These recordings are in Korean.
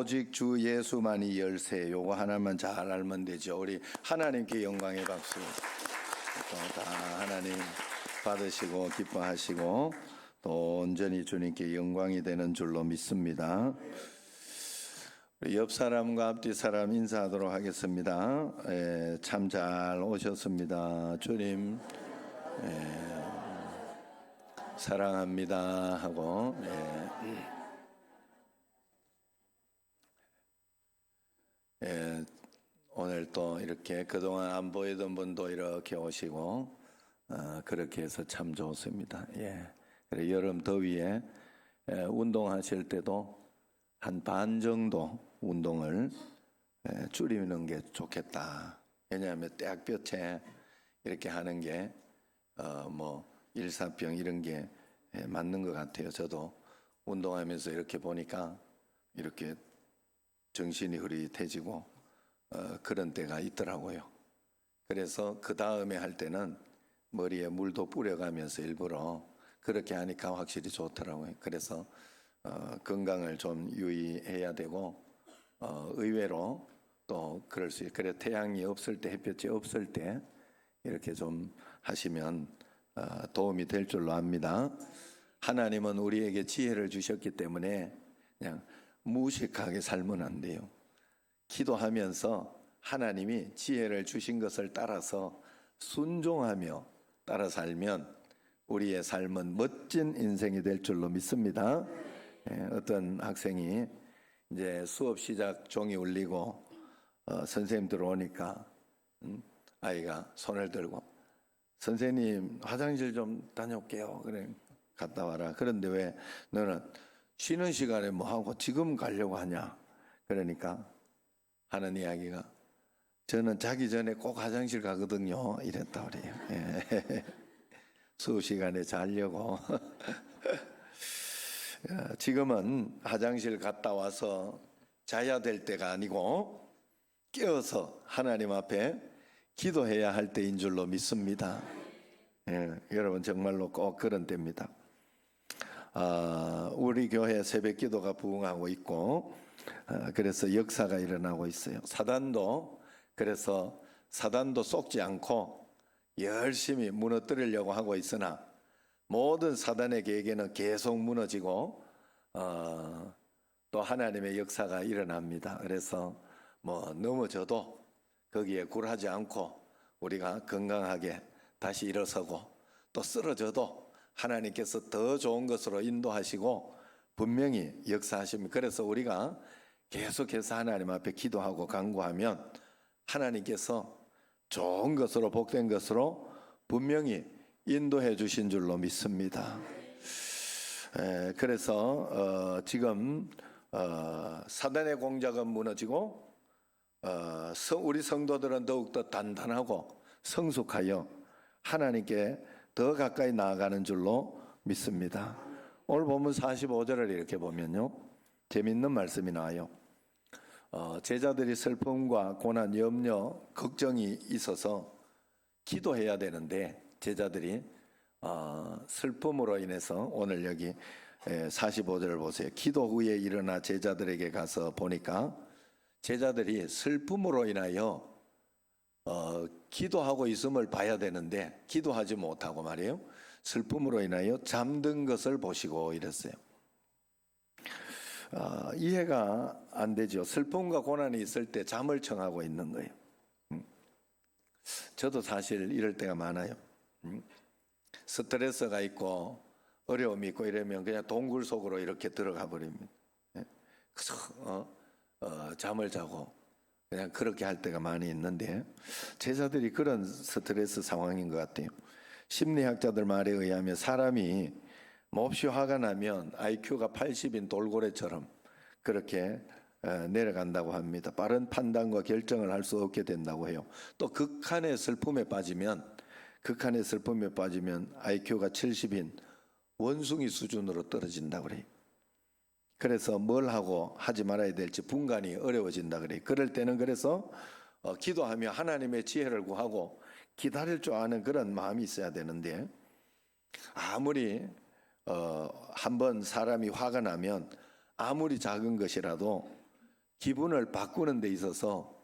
오직 주 예수만이 열쇠. 요거 하나만 잘 알면 되죠. 우리 하나님께 영광의 박수. 또 다 하나님 받으시고 기뻐하시고 또 온전히 주님께 영광이 되는 줄로 믿습니다. 우리 옆 사람과 앞뒤 사람 인사하도록 하겠습니다. 참 잘 오셨습니다. 주님 사랑합니다 하고 오늘 또 이렇게 그동안 안 보이던 분도 이렇게 오시고 그렇게 해서 참 좋습니다. 그래 여름 더위에 운동하실 때도 한 반 정도 운동을 줄이는 게 좋겠다. 왜냐하면 떼약볕에 이렇게 하는 게 뭐 일사병 이런 게 맞는 것 같아요. 저도 운동하면서 이렇게 보니까 이렇게 정신이 흐릿해지고 그런 때가 있더라고요. 그래서 그 다음에 할 때는 머리에 물도 뿌려가면서 일부러 그렇게 하니까 확실히 좋더라고요. 그래서 건강을 좀 유의해야 되고 의외로 또 그럴 수 있어요. 그래 태양이 없을 때 햇볕이 없을 때 이렇게 좀 하시면 도움이 될 줄로 압니다. 하나님은 우리에게 지혜를 주셨기 때문에 그냥 무식하게 살면 안 돼요. 기도하면서 하나님이 지혜를 주신 것을 따라서 순종하며 따라 살면 우리의 삶은 멋진 인생이 될 줄로 믿습니다. 어떤 학생이 이제 수업 시작 종이 울리고 선생님 들어오니까 아이가 손을 들고 선생님 화장실 좀 다녀올게요. 그래 갔다 와라. 그런데 왜 너는 쉬는 시간에 뭐 하고 지금 가려고 하냐? 그러니까 하는 이야기가 저는 자기 전에 꼭 화장실 가거든요. 이랬다 그래요. 수업 시간에 자려고. 지금은 화장실 갔다 와서 자야 될 때가 아니고 깨어서 하나님 앞에 기도해야 할 때인 줄로 믿습니다. 여러분 정말로 꼭 그런 때입니다. 우리 교회 새벽 기도가 부흥하고 있고 그래서 역사가 일어나고 있어요. 그래서 사단도 속지 않고 열심히 무너뜨리려고 하고 있으나 모든 사단의 계획에는 계속 무너지고 또 하나님의 역사가 일어납니다. 그래서 뭐 넘어져도 거기에 굴하지 않고 우리가 건강하게 다시 일어서고 또 쓰러져도 하나님께서 더 좋은 것으로 인도하시고 분명히 역사하십니다. 그래서 우리가 계속해서 하나님 앞에 기도하고 간구하면 하나님께서 좋은 것으로 복된 것으로 분명히 인도해 주신 줄로 믿습니다. 그래서 지금 사단의 공작은 무너지고 우리 성도들은 더욱더 단단하고 성숙하여 하나님께 더 가까이 나아가는 줄로 믿습니다. 오늘 본문 45절을 이렇게 보면요 재밌는 말씀이 나와요. 제자들이 슬픔과 고난, 염려, 걱정이 있어서 기도해야 되는데 제자들이 슬픔으로 인해서 오늘 여기 45절을 보세요. 기도 후에 일어나 제자들에게 가서 보니까 제자들이 슬픔으로 인하여 기도하고 있음을 봐야 되는데 기도하지 못하고 말이에요. 슬픔으로 인하여 잠든 것을 보시고 이랬어요. 이해가 안 되죠. 슬픔과 고난이 있을 때 잠을 청하고 있는 거예요. 저도 사실 이럴 때가 많아요. 스트레스가 있고 어려움이 있고 이러면 그냥 동굴 속으로 이렇게 들어가 버립니다. 그래서 잠을 자고 그냥 그렇게 할 때가 많이 있는데 제자들이 그런 스트레스 상황인 것 같아요. 심리학자들 말에 의하면 사람이 몹시 화가 나면 IQ가 80인 돌고래처럼 그렇게 내려간다고 합니다. 빠른 판단과 결정을 할 수 없게 된다고 해요. 또 극한의 슬픔에 빠지면 IQ가 70인 원숭이 수준으로 떨어진다고 그래요. 그래서 뭘 하고 하지 말아야 될지 분간이 어려워진다 그래요. 그럴 때는 그래서 기도하며 하나님의 지혜를 구하고 기다릴 줄 아는 그런 마음이 있어야 되는데 아무리 한번 사람이 화가 나면 아무리 작은 것이라도 기분을 바꾸는 데 있어서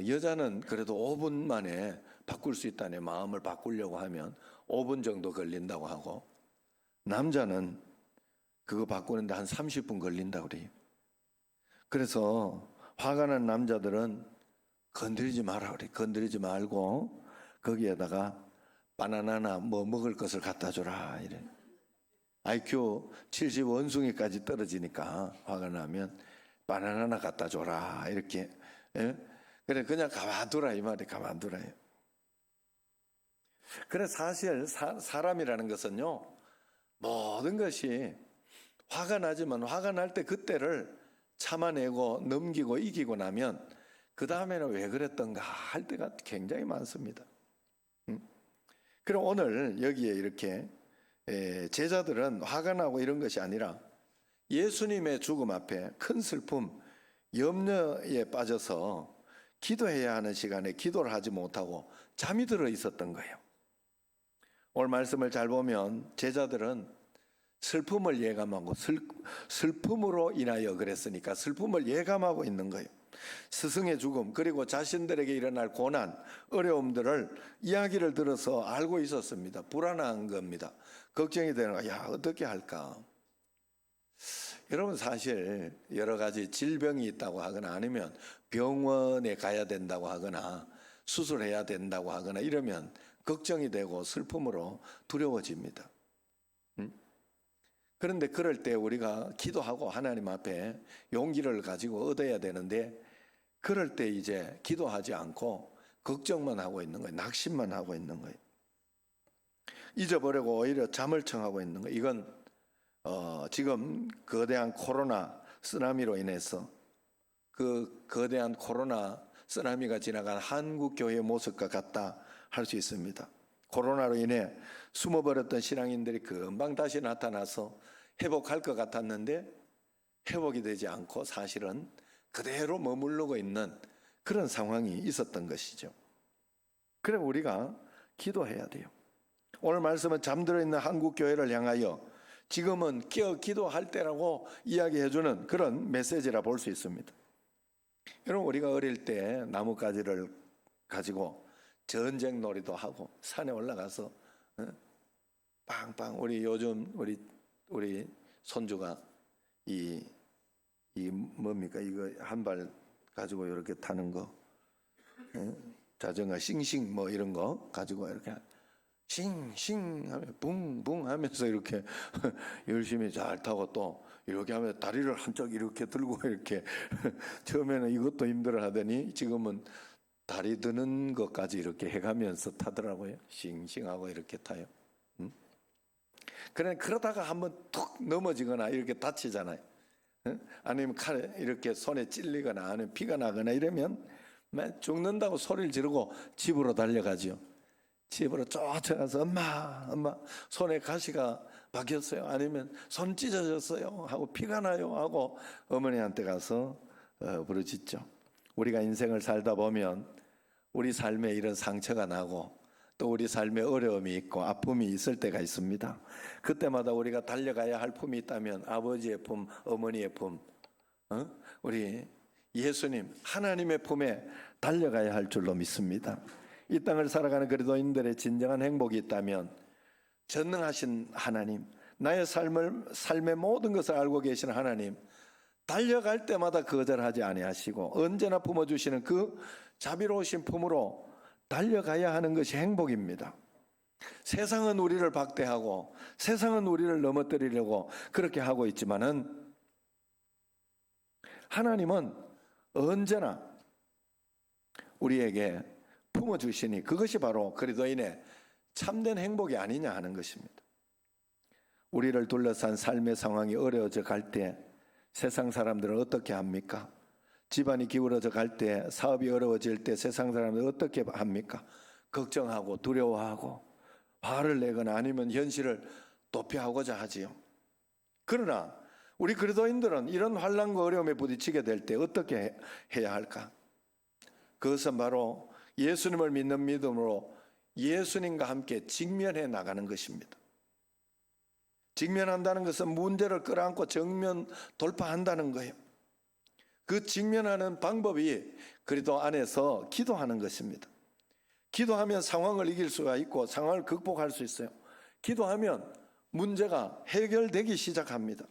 여자는 그래도 5분 만에 바꿀 수 있다네. 마음을 바꾸려고 하면 5분 정도 걸린다고 하고, 남자는 그거 바꾸는데 한 30분 걸린다고 그래요. 그래서 화가 난 남자들은 건드리지 마라 그래. 건드리지 말고 거기에다가 바나나나 뭐 먹을 것을 갖다 줘라 이래. IQ 70 원숭이까지 떨어지니까 화가 나면 바나나나 갖다 줘라 이렇게. 예? 그래 그냥 가만두라 이 말이. 가만두라요. 그래 사실 사람이라는 것은요, 모든 것이 화가 나지만 화가 날 때 그때를 참아내고 넘기고 이기고 나면 그 다음에는 왜 그랬던가 할 때가 굉장히 많습니다. 그럼 오늘 여기에 이렇게 제자들은 화가 나고 이런 것이 아니라 예수님의 죽음 앞에 큰 슬픔, 염려에 빠져서 기도해야 하는 시간에 기도를 하지 못하고 잠이 들어 있었던 거예요. 오늘 말씀을 잘 보면 제자들은 슬픔을 예감하고 슬픔으로 인하여 그랬으니까 슬픔을 예감하고 있는 거예요. 스승의 죽음 그리고 자신들에게 일어날 고난, 어려움들을 이야기를 들어서 알고 있었습니다. 불안한 겁니다. 걱정이 되는 거야. 야, 어떻게 할까? 여러분 사실 여러 가지 질병이 있다고 하거나 아니면 병원에 가야 된다고 하거나 수술해야 된다고 하거나 이러면 걱정이 되고 슬픔으로 두려워집니다. 그런데 그럴 때 우리가 기도하고 하나님 앞에 용기를 가지고 얻어야 되는데 그럴 때 이제 기도하지 않고 걱정만 하고 있는 거예요. 낙심만 하고 있는 거예요. 잊어버리고 오히려 잠을 청하고 있는 거예요. 이건 지금 거대한 코로나 쓰나미로 인해서 그 거대한 코로나 쓰나미가 지나간 한국 교회의 모습과 같다 할 수 있습니다. 코로나로 인해 숨어버렸던 신앙인들이 금방 다시 나타나서 회복할 것 같았는데 회복이 되지 않고 사실은 그대로 머무르고 있는 그런 상황이 있었던 것이죠. 그래 우리가 기도해야 돼요. 오늘 말씀은 잠들어 있는 한국 교회를 향하여 지금은 깨어 기도할 때라고 이야기해주는 그런 메시지라 볼 수 있습니다. 여러분 우리가 어릴 때 나뭇가지를 가지고 전쟁 놀이도 하고 산에 올라가서 빵빵 우리 요즘 우리 손주가 이 뭡니까 이거 한 발 가지고 이렇게 타는 거 자전거 싱싱 뭐 이런 거 가지고 이렇게 싱싱 하면 붕붕 하면서 이렇게 열심히 잘 타고 또 이렇게 하면 다리를 한쪽 이렇게 들고 이렇게 처음에는 이것도 힘들어 하더니 지금은 다리 드는 것까지 이렇게 해가면서 타더라고요. 싱싱하고 이렇게 타요. 그러다가 한번 툭 넘어지거나 이렇게 다치잖아요. 아니면 칼에 이렇게 손에 찔리거나 아니면 피가 나거나 이러면 죽는다고 소리를 지르고 집으로 달려가죠. 집으로 쫓아가서 엄마 손에 가시가 박혔어요. 아니면 손 찢어졌어요 하고 피가 나요 하고 어머니한테 가서 부르짖죠. 우리가 인생을 살다 보면 우리 삶에 이런 상처가 나고 또 우리 삶에 어려움이 있고 아픔이 있을 때가 있습니다. 그때마다 우리가 달려가야 할 품이 있다면 아버지의 품, 어머니의 품, 우리 예수님 하나님의 품에 달려가야 할 줄로 믿습니다. 이 땅을 살아가는 그리스도인들의 진정한 행복이 있다면 전능하신 하나님, 나의 삶의 모든 것을 알고 계시는 하나님, 달려갈 때마다 거절하지 아니하시고 언제나 품어주시는 그 자비로우신 품으로 달려가야 하는 것이 행복입니다. 세상은 우리를 박대하고 세상은 우리를 넘어뜨리려고 그렇게 하고 있지만은 하나님은 언제나 우리에게 품어주시니 그것이 바로 그리스도인의 참된 행복이 아니냐 하는 것입니다. 우리를 둘러싼 삶의 상황이 어려워져 갈 때 세상 사람들은 어떻게 합니까? 집안이 기울어져 갈 때, 사업이 어려워질 때 세상 사람들은 어떻게 합니까? 걱정하고 두려워하고 화를 내거나 아니면 현실을 도피하고자 하지요. 그러나 우리 그리스도인들은 이런 환난과 어려움에 부딪히게 될 때 어떻게 해야 할까? 그것은 바로 예수님을 믿는 믿음으로 예수님과 함께 직면해 나가는 것입니다. 직면한다는 것은 문제를 끌어안고 정면 돌파한다는 거예요. 그 직면하는 방법이 그리스도 안에서 기도하는 것입니다. 기도하면 상황을 이길 수가 있고 상황을 극복할 수 있어요. 기도하면 문제가 해결되기 시작합니다.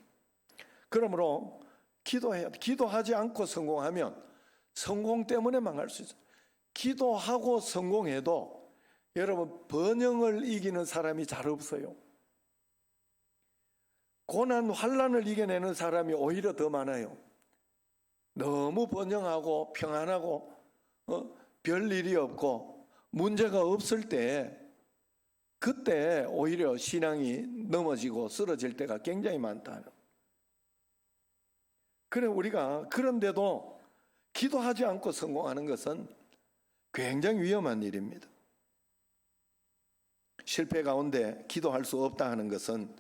그러므로 기도하지 않고 성공하면 성공 때문에 망할 수 있어요. 기도하고 성공해도 여러분 번영을 이기는 사람이 잘 없어요. 고난 환난을 이겨내는 사람이 오히려 더 많아요. 너무 번영하고 평안하고 별 일이 없고 문제가 없을 때 그때 오히려 신앙이 넘어지고 쓰러질 때가 굉장히 많다. 그래 우리가 그런데도 기도하지 않고 성공하는 것은 굉장히 위험한 일입니다. 실패 가운데 기도할 수 없다 하는 것은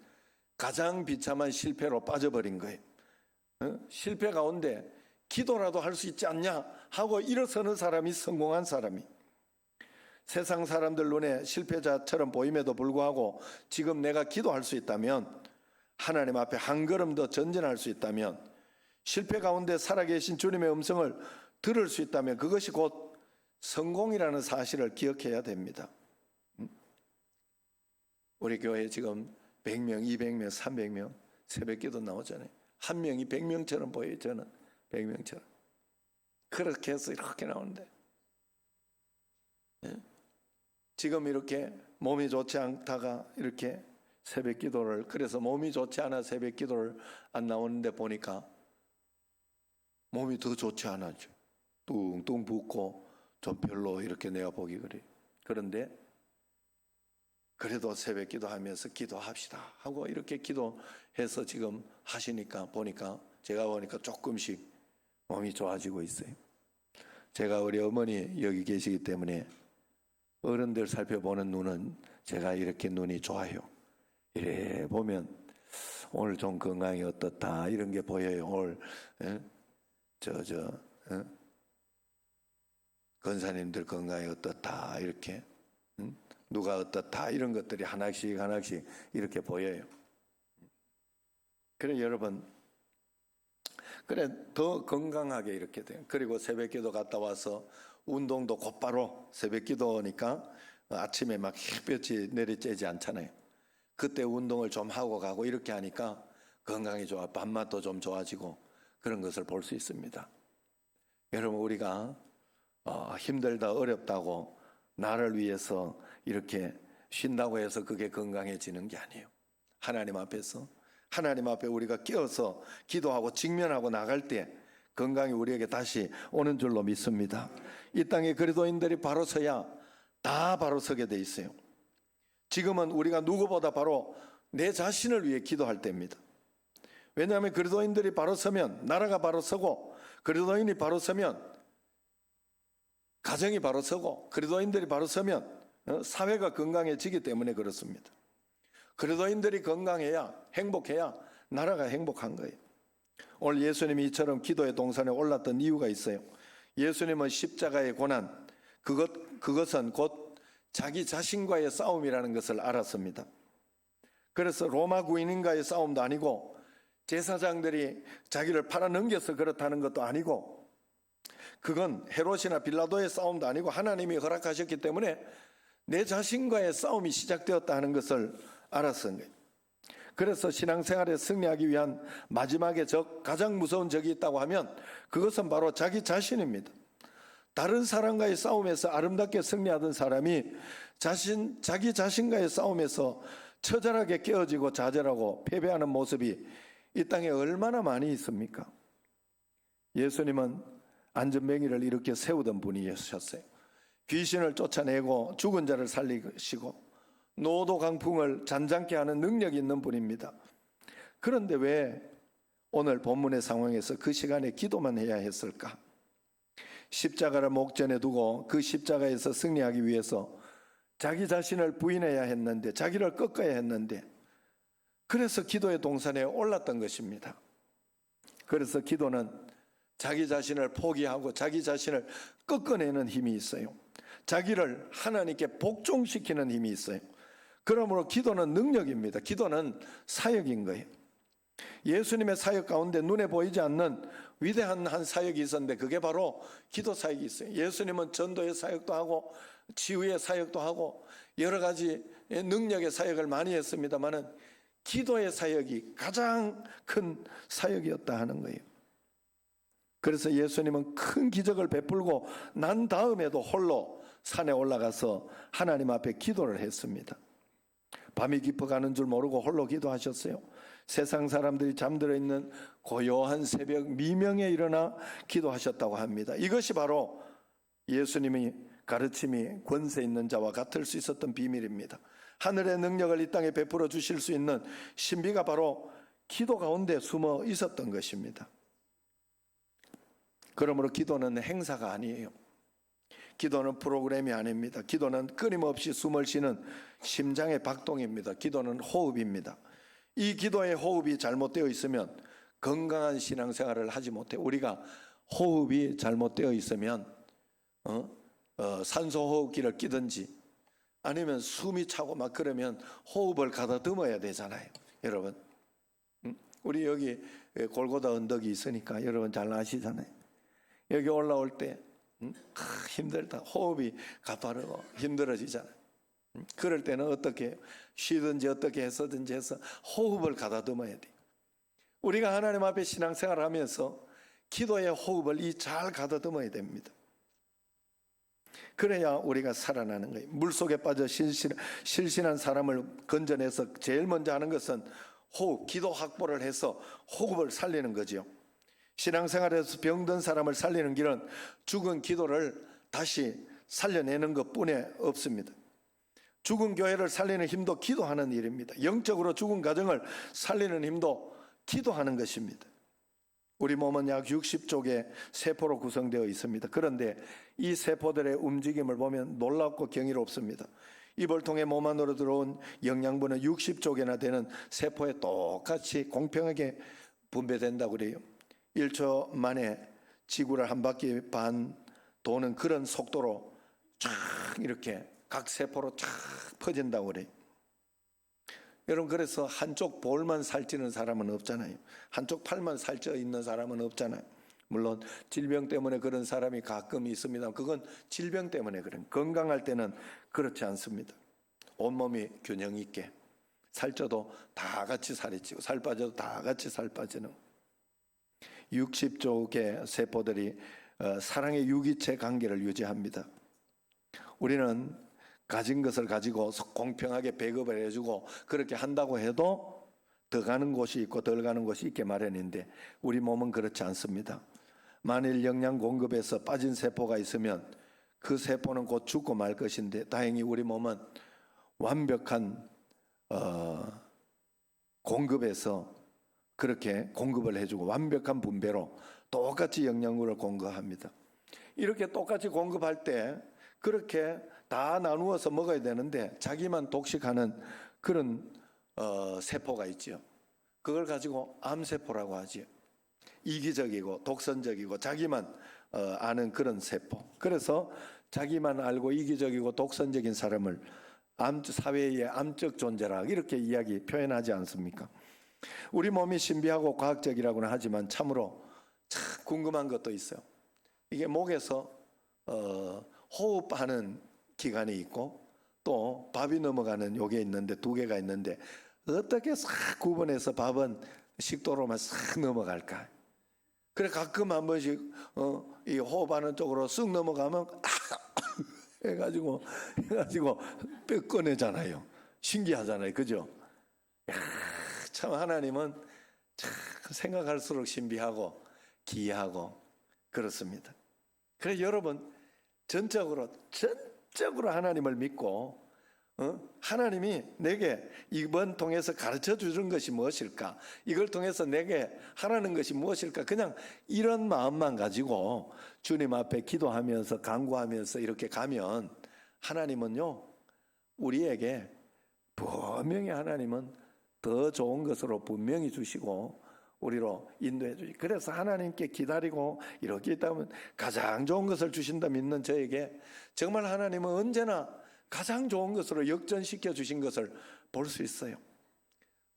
가장 비참한 실패로 빠져버린 거예요. 실패 가운데 기도라도 할 수 있지 않냐 하고 일어서는 사람이 성공한 사람이, 세상 사람들 눈에 실패자처럼 보임에도 불구하고 지금 내가 기도할 수 있다면, 하나님 앞에 한 걸음 더 전진할 수 있다면, 실패 가운데 살아계신 주님의 음성을 들을 수 있다면 그것이 곧 성공이라는 사실을 기억해야 됩니다. 우리 교회에 지금 100명, 200명, 300명 새벽기도 나오잖아요. 한 명이 100명처럼 보여요. 저는 100명처럼. 그렇게 해서 이렇게 나오는데, 지금 이렇게 몸이 좋지 않다가 이렇게 새벽기도를, 그래서 몸이 좋지 않아 새벽기도를 안 나오는데 보니까 몸이 더 좋지 않아죠. 뚱뚱 붓고 좀 별로 이렇게 내가 보기 그래요. 그런데 그래도 새벽기도 하면서 기도합시다 하고 이렇게 기도해서 지금 하시니까 제가 보니까 조금씩 몸이 좋아지고 있어요. 제가 우리 어머니 여기 계시기 때문에 어른들 살펴보는 눈은 제가 이렇게 눈이 좋아요. 이래 보면 오늘 좀 건강이 어떻다 이런 게 보여요. 오늘 권사님들 건강이 어떻다 이렇게, 누가 어떻다 이런 것들이 하나씩 이렇게 보여요. 그래 여러분, 그래 더 건강하게 이렇게 돼요. 그리고 새벽기도 갔다 와서 운동도 곧바로, 새벽기도니까 아침에 막 햇볕이 내리쬐지 않잖아요. 그때 운동을 좀 하고 가고 이렇게 하니까 건강이 좋아, 밥맛도 좀 좋아지고 그런 것을 볼 수 있습니다. 여러분, 우리가 힘들다 어렵다고 나를 위해서 이렇게 쉰다고 해서 그게 건강해지는 게 아니에요. 하나님 앞에 우리가 끼어서 기도하고 직면하고 나갈 때 건강이 우리에게 다시 오는 줄로 믿습니다. 이 땅에 그리스도인들이 바로 서야 다 바로 서게 돼 있어요. 지금은 우리가 누구보다 바로 내 자신을 위해 기도할 때입니다. 왜냐하면 그리스도인들이 바로 서면 나라가 바로 서고, 그리스도인이 바로 서면 가정이 바로 서고, 그리스도인들이 바로 서면 사회가 건강해지기 때문에 그렇습니다. 그리스도인들이 건강해야, 행복해야 나라가 행복한 거예요. 오늘 예수님이 이처럼 기도의 동산에 올랐던 이유가 있어요. 예수님은 십자가의 고난, 그것은 곧 자기 자신과의 싸움이라는 것을 알았습니다. 그래서 로마 군인과의 싸움도 아니고, 제사장들이 자기를 팔아넘겨서 그렇다는 것도 아니고, 그건 헤롯이나 빌라도의 싸움도 아니고 하나님이 허락하셨기 때문에 내 자신과의 싸움이 시작되었다 하는 것을 알았던 거예요. 그래서 신앙생활에 승리하기 위한 마지막의 적, 가장 무서운 적이 있다고 하면 그것은 바로 자기 자신입니다. 다른 사람과의 싸움에서 아름답게 승리하던 사람이 자기 자신과의 싸움에서 처절하게 깨어지고 좌절하고 패배하는 모습이 이 땅에 얼마나 많이 있습니까? 예수님은 안전뱅이를 이렇게 세우던 분이셨어요. 귀신을 쫓아내고 죽은 자를 살리시고 노도 강풍을 잔잔케 하는 능력이 있는 분입니다. 그런데 왜 오늘 본문의 상황에서 그 시간에 기도만 해야 했을까? 십자가를 목전에 두고 그 십자가에서 승리하기 위해서 자기 자신을 부인해야 했는데, 자기를 꺾어야 했는데, 그래서 기도의 동산에 올랐던 것입니다. 그래서 기도는 자기 자신을 포기하고 자기 자신을 꺾어내는 힘이 있어요. 자기를 하나님께 복종시키는 힘이 있어요. 그러므로 기도는 능력입니다. 기도는 사역인 거예요. 예수님의 사역 가운데 눈에 보이지 않는 위대한 한 사역이 있었는데 그게 바로 기도 사역이 있어요. 예수님은 전도의 사역도 하고 치유의 사역도 하고 여러 가지 능력의 사역을 많이 했습니다마는 기도의 사역이 가장 큰 사역이었다 하는 거예요. 그래서 예수님은 큰 기적을 베풀고 난 다음에도 홀로 산에 올라가서 하나님 앞에 기도를 했습니다. 밤이 깊어가는 줄 모르고 홀로 기도하셨어요. 세상 사람들이 잠들어 있는 고요한 새벽 미명에 일어나 기도하셨다고 합니다. 이것이 바로 예수님이 가르침이 권세 있는 자와 같을 수 있었던 비밀입니다. 하늘의 능력을 이 땅에 베풀어 주실 수 있는 신비가 바로 기도 가운데 숨어 있었던 것입니다. 그러므로 기도는 행사가 아니에요. 기도는 프로그램이 아닙니다. 기도는 끊임없이 숨을 쉬는 심장의 박동입니다. 기도는 호흡입니다. 이 기도의 호흡이 잘못되어 있으면 건강한 신앙생활을 하지 못해요. 우리가 호흡이 잘못되어 있으면 산소호흡기를 끼든지 아니면 숨이 차고 막 그러면 호흡을 가다듬어야 되잖아요. 여러분, 우리 여기 골고다 언덕이 있으니까 여러분 잘 아시잖아요. 여기 올라올 때 힘들다, 호흡이 가파르고 힘들어지잖아요. 그럴 때는 어떻게 쉬든지 어떻게 해서든지 해서 호흡을 가다듬어야 돼요. 우리가 하나님 앞에 신앙생활을 하면서 기도의 호흡을 잘 가다듬어야 됩니다. 그래야 우리가 살아나는 거예요. 물속에 빠져 실신한 사람을 건져내서 제일 먼저 하는 것은 호흡, 기도 확보를 해서 호흡을 살리는 거죠. 신앙생활에서 병든 사람을 살리는 길은 죽은 기도를 다시 살려내는 것뿐에 없습니다. 죽은 교회를 살리는 힘도 기도하는 일입니다. 영적으로 죽은 가정을 살리는 힘도 기도하는 것입니다. 우리 몸은 약 60쪽의 세포로 구성되어 있습니다. 그런데 이 세포들의 움직임을 보면 놀랍고 경이롭습니다. 입을 통해 몸 안으로 들어온 영양분은 60쪽이나 되는 세포에 똑같이 공평하게 분배된다고 그래요. 1초 만에 지구를 한 바퀴 반 도는 그런 속도로 쫙 이렇게 각 세포로 쫙 퍼진다고 그래요. 여러분, 그래서 한쪽 볼만 살찌는 사람은 없잖아요. 한쪽 팔만 살쪄 있는 사람은 없잖아요. 물론 질병 때문에 그런 사람이 가끔 있습니다. 그건 질병 때문에 그런, 건강할 때는 그렇지 않습니다. 온몸이 균형 있게 살쪄도 다 같이 살이 찌고 살 빠져도 다 같이 살 빠지는 60쪽의 세포들이 사랑의 유기체 관계를 유지합니다. 우리는 가진 것을 가지고 공평하게 배급을 해주고 그렇게 한다고 해도 더 가는 곳이 있고 덜 가는 곳이 있게 마련인데 우리 몸은 그렇지 않습니다. 만일 영양 공급에서 빠진 세포가 있으면 그 세포는 곧 죽고 말 것인데 다행히 우리 몸은 완벽한 공급에서 그렇게 공급을 해주고 완벽한 분배로 똑같이 영양분을 공급합니다. 이렇게 똑같이 공급할 때 그렇게 다 나누어서 먹어야 되는데 자기만 독식하는 그런 세포가 있죠. 그걸 가지고 암세포라고 하죠. 이기적이고 독선적이고 자기만 아는 그런 세포. 그래서 자기만 알고 이기적이고 독선적인 사람을 사회의 암적 존재라 이렇게 표현하지 않습니까? 우리 몸이 신비하고 과학적이라고는 하지만 참으로 참 궁금한 것도 있어요. 이게 목에서 호흡하는 기관이 있고 또 밥이 넘어가는 요게 있는데 두 개가 있는데 어떻게 싹 구분해서 밥은 식도로만 싹 넘어갈까? 그래 가끔 한 번씩 이 호흡하는 쪽으로 쓱 넘어가면 해가지고 뼈 꺼내잖아요. 신기하잖아요, 그죠? 야, 참 하나님은 참 생각할수록 신비하고 기이하고 그렇습니다. 그래서 여러분 전적으로 하나님을 믿고 하나님이 내게 이번 통해서 가르쳐 주는 것이 무엇일까? 이걸 통해서 내게 하라는 것이 무엇일까? 그냥 이런 마음만 가지고 주님 앞에 기도하면서 간구하면서 이렇게 가면 하나님은요 우리에게 분명히 하나님은 더 좋은 것으로 분명히 주시고 우리로 인도해 주시. 그래서 하나님께 기다리고 이렇게 있다면 가장 좋은 것을 주신다 믿는 저에게 정말 하나님은 언제나 가장 좋은 것으로 역전시켜 주신 것을 볼 수 있어요.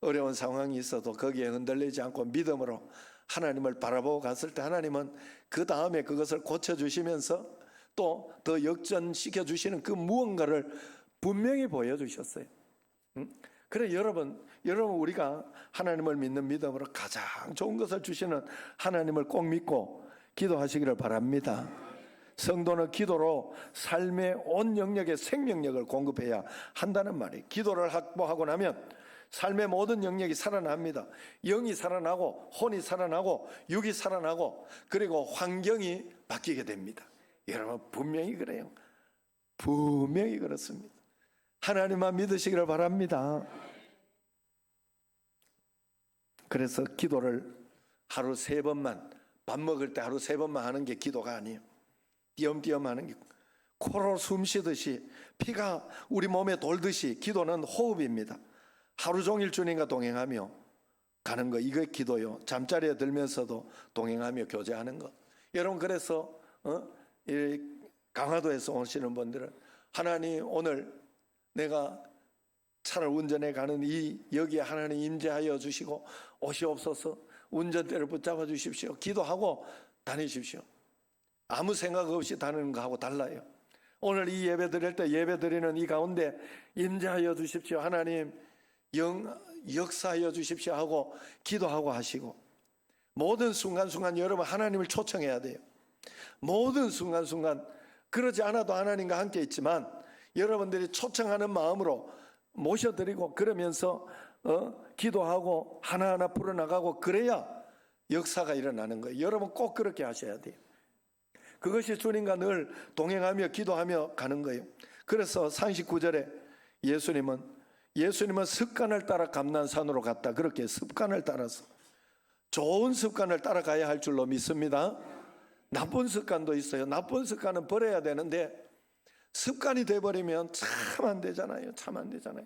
어려운 상황이 있어도 거기에 흔들리지 않고 믿음으로 하나님을 바라보고 갔을 때 하나님은 그 다음에 그것을 고쳐주시면서 또 더 역전시켜 주시는 그 무언가를 분명히 보여주셨어요. 그래 여러분 우리가 하나님을 믿는 믿음으로 가장 좋은 것을 주시는 하나님을 꼭 믿고 기도하시기를 바랍니다. 성도는 기도로 삶의 온 영역의 생명력을 공급해야 한다는 말이에요. 기도를 확보하고 나면 삶의 모든 영역이 살아납니다. 영이 살아나고 혼이 살아나고 육이 살아나고 그리고 환경이 바뀌게 됩니다. 여러분 분명히 그래요. 분명히 그렇습니다. 하나님만 믿으시기를 바랍니다. 그래서 기도를 하루 3번만, 밥 먹을 때 하루 3번만 하는 게 기도가 아니에요. 띄엄띄엄 하는 게, 코로 숨 쉬듯이 피가 우리 몸에 돌듯이 기도는 호흡입니다. 하루 종일 주님과 동행하며 가는 거, 이게 기도요. 잠자리에 들면서도 동행하며 교제하는 거. 여러분 그래서 이 강화도에서 오시는 분들은 하나님 오늘 내가 차를 운전해 가는 이 여기에 하나님 임재하여 주시고 오시옵소서, 운전대를 붙잡아 주십시오, 기도하고 다니십시오. 아무 생각 없이 다니는 거하고 달라요. 오늘 이 예배 드릴 때 예배 드리는 이 가운데 임재하여 주십시오, 하나님 역사하여 주십시오 하고 기도하고 하시고, 모든 순간순간 여러분 하나님을 초청해야 돼요. 모든 순간순간. 그러지 않아도 하나님과 함께 있지만 여러분들이 초청하는 마음으로 모셔드리고 그러면서 기도하고 하나하나 풀어나가고 그래야 역사가 일어나는 거예요. 여러분 꼭 그렇게 하셔야 돼요. 그것이 주님과 늘 동행하며 기도하며 가는 거예요. 그래서 39절에 예수님은 습관을 따라 감난산으로 갔다. 그렇게 습관을 따라서 좋은 습관을 따라가야 할 줄로 믿습니다. 나쁜 습관도 있어요. 나쁜 습관은 버려야 되는데 습관이 돼버리면 참 안 되잖아요. 참 안 되잖아요.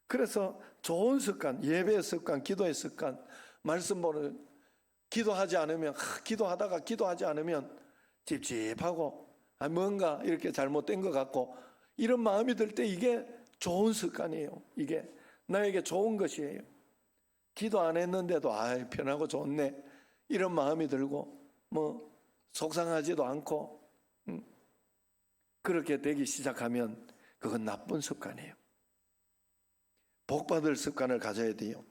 그래서 좋은 습관, 예배의 습관, 기도의 습관, 말씀 보는, 기도하지 않으면 기도하지 않으면 찝찝하고 뭔가 이렇게 잘못된 것 같고 이런 마음이 들 때 이게 좋은 습관이에요. 이게 나에게 좋은 것이에요. 기도 안 했는데도 편하고 좋네 이런 마음이 들고 속상하지도 않고 그렇게 되기 시작하면 그건 나쁜 습관이에요. 복받을 습관을 가져야 돼요.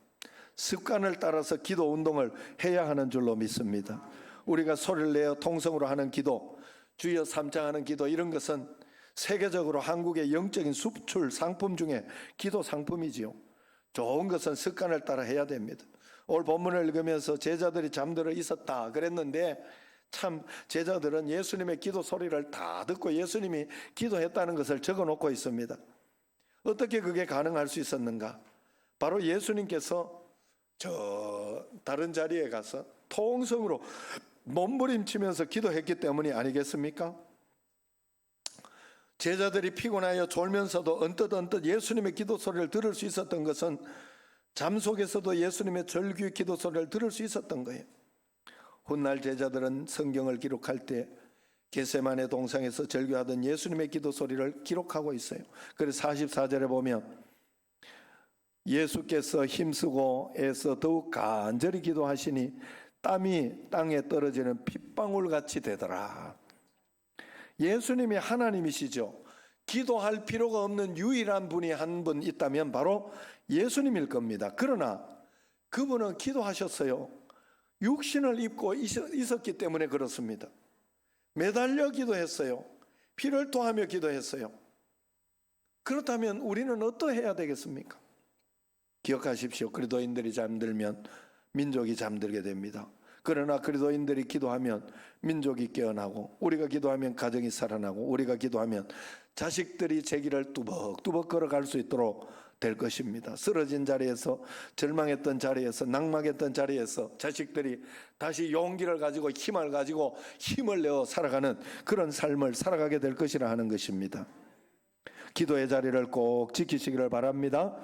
습관을 따라서 기도 운동을 해야 하는 줄로 믿습니다. 우리가 소리를 내어 통성으로 하는 기도, 주여 삼창하는 기도, 이런 것은 세계적으로 한국의 영적인 수출 상품 중에 기도 상품이지요. 좋은 것은 습관을 따라 해야 됩니다. 오늘 본문을 읽으면서 제자들이 잠들어 있었다 그랬는데 참 제자들은 예수님의 기도 소리를 다 듣고 예수님이 기도했다는 것을 적어놓고 있습니다. 어떻게 그게 가능할 수 있었는가? 바로 예수님께서 저 다른 자리에 가서 통성으로 몸부림치면서 기도했기 때문이 아니겠습니까? 제자들이 피곤하여 졸면서도 언뜻 예수님의 기도 소리를 들을 수 있었던 것은 잠 속에서도 예수님의 절규의 기도 소리를 들을 수 있었던 거예요. 훗날 제자들은 성경을 기록할 때 겟세마네 동상에서 절규하던 예수님의 기도 소리를 기록하고 있어요. 그래서 44절에 보면 예수께서 힘쓰고 애써 더욱 간절히 기도하시니 땀이 땅에 떨어지는 핏방울같이 되더라. 예수님이 하나님이시죠. 기도할 필요가 없는 유일한 분이 한 분 있다면 바로 예수님일 겁니다. 그러나 그분은 기도하셨어요. 육신을 입고 있었기 때문에 그렇습니다. 매달려 기도했어요. 피를 토하며 기도했어요. 그렇다면 우리는 어떠해야 되겠습니까? 기억하십시오. 그리스도인들이 잠들면 민족이 잠들게 됩니다. 그러나 그리스도인들이 기도하면 민족이 깨어나고, 우리가 기도하면 가정이 살아나고, 우리가 기도하면 자식들이 제 길을 뚜벅뚜벅 걸어갈 수 있도록 될 것입니다. 쓰러진 자리에서, 절망했던 자리에서, 낙망했던 자리에서 자식들이 다시 용기를 가지고 힘을 가지고 힘을 내어 살아가는 그런 삶을 살아가게 될 것이라 하는 것입니다. 기도의 자리를 꼭 지키시기를 바랍니다.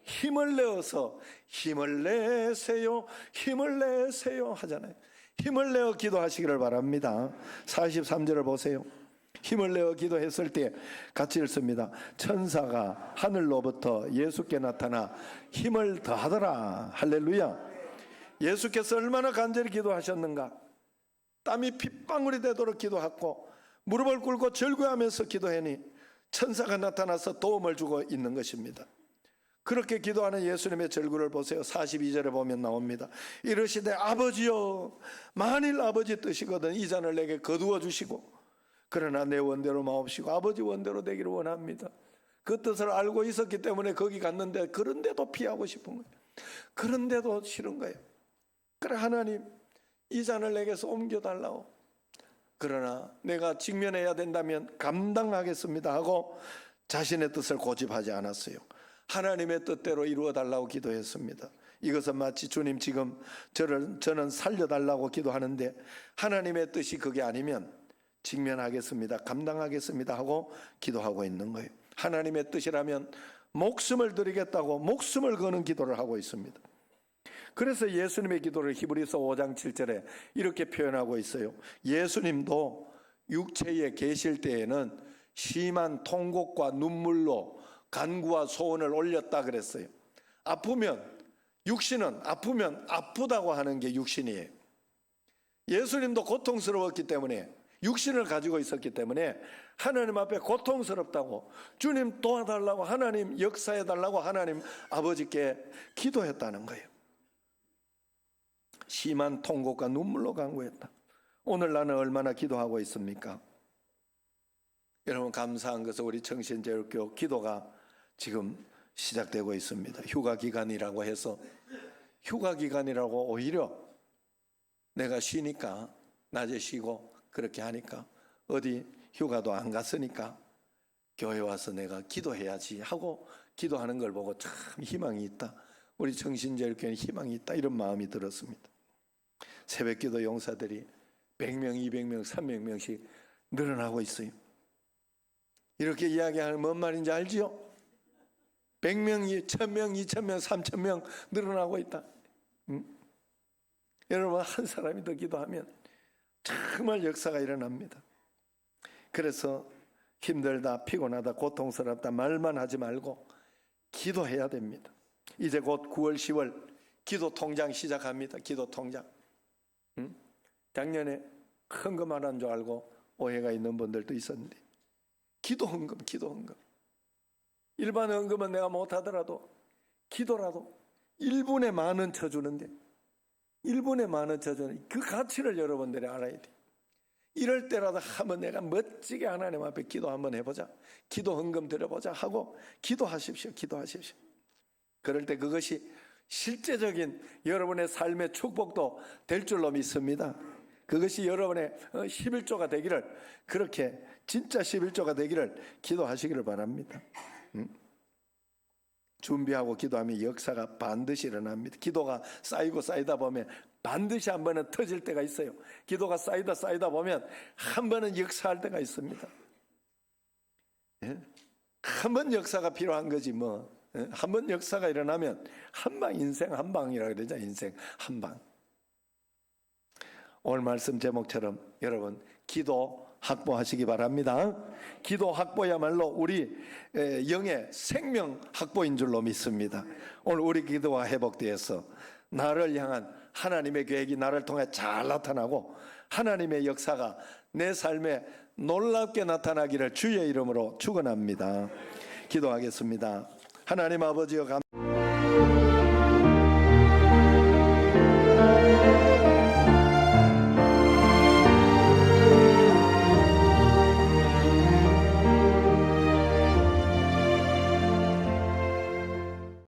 힘을 내어서 힘을 내세요, 힘을 내세요 하잖아요. 힘을 내어 기도하시기를 바랍니다. 43절을 보세요. 힘을 내어 기도했을 때 같이 읽습니다. 천사가 하늘로부터 예수께 나타나 힘을 더하더라. 할렐루야. 예수께서 얼마나 간절히 기도하셨는가. 땀이 핏방울이 되도록 기도하고 무릎을 꿇고 절규하면서 기도하니 천사가 나타나서 도움을 주고 있는 것입니다. 그렇게 기도하는 예수님의 절규를 보세요. 42절에 보면 나옵니다. 이르시되 아버지여, 만일 아버지 뜻이거든 이 잔을 내게 거두어 주시고, 그러나 내 원대로 마옵시고 아버지 원대로 되기를 원합니다. 그 뜻을 알고 있었기 때문에 거기 갔는데, 그런데도 피하고 싶은 거예요. 그런데도 싫은 거예요. 그래, 하나님 이 잔을 내게서 옮겨달라고. 그러나 내가 직면해야 된다면 감당하겠습니다 하고 자신의 뜻을 고집하지 않았어요. 하나님의 뜻대로 이루어달라고 기도했습니다. 이것은 마치 주님 지금 저는 살려달라고 기도하는데 하나님의 뜻이 그게 아니면 직면하겠습니다, 감당하겠습니다 하고 기도하고 있는 거예요. 하나님의 뜻이라면 목숨을 드리겠다고 목숨을 거는 기도를 하고 있습니다. 그래서 예수님의 기도를 히브리서 5장 7절에 이렇게 표현하고 있어요. 예수님도 육체에 계실 때에는 심한 통곡과 눈물로 간구와 소원을 올렸다 그랬어요. 육신은 아프면 아프다고 하는 게 육신이에요. 예수님도 고통스러웠기 때문에, 육신을 가지고 있었기 때문에 하나님 앞에 고통스럽다고, 주님 도와달라고, 하나님 역사해달라고 하나님 아버지께 기도했다는 거예요. 심한 통곡과 눈물로 간구했다. 오늘 나는 얼마나 기도하고 있습니까? 여러분, 감사한 것은 우리 청신제일교 기도가 지금 시작되고 있습니다. 휴가 기간이라고 해서, 휴가 기간이라고 오히려 내가 쉬니까, 낮에 쉬고 그렇게 하니까, 어디 휴가도 안 갔으니까 교회 와서 내가 기도해야지 하고 기도하는 걸 보고 참 희망이 있다, 우리 청신제일교회는 희망이 있다, 이런 마음이 들었습니다. 새벽기도 용사들이 100명, 200명, 300명씩 늘어나고 있어요. 이렇게 이야기하면 뭔 말인지 알지요? 100명, 1000명, 2000명, 3000명 늘어나고 있다. 여러분, 한 사람이 더 기도하면 정말 역사가 일어납니다. 그래서 힘들다, 피곤하다, 고통스럽다 말만 하지 말고 기도해야 됩니다. 이제 곧 9월, 10월 기도 통장 시작합니다. 기도 통장. 작년에 헌금 안 한 줄 알고 오해가 있는 분들도 있었는데, 기도 헌금. 일반 헌금은 내가 못하더라도 기도라도 1분에 10,000원 쳐주는데, 1분에 10,000원 쳐주는 그 가치를 여러분들이 알아야 돼. 이럴 때라도 한번 내가 멋지게 하나님 앞에 기도 한번 해보자, 기도 헌금 드려보자 하고 기도하십시오. 그럴 때 그것이 실제적인 여러분의 삶의 축복도 될 줄로 믿습니다. 그것이 여러분의 11조가 되기를, 그렇게 진짜 11조가 되기를 기도하시기를 바랍니다. 준비하고 기도하면 역사가 반드시 일어납니다. 기도가 쌓이다 보면 반드시 한 번은 터질 때가 있어요. 기도가 쌓이다 보면 한 번은 역사할 때가 있습니다. 한 번 역사가 필요한 거지 뭐. 한 번 역사가 일어나면 한방, 인생 한방이라고 그러죠. 인생 한방. 오늘 말씀 제목처럼 여러분 기도 확보하시기 바랍니다. 기도 확보야말로 우리 영의 생명 확보인 줄로 믿습니다. 오늘 우리 기도가 회복되어서 나를 향한 하나님의 계획이 나를 통해 잘 나타나고 하나님의 역사가 내 삶에 놀랍게 나타나기를 주의 이름으로 축원합니다. 기도하겠습니다. 하나님 아버지여,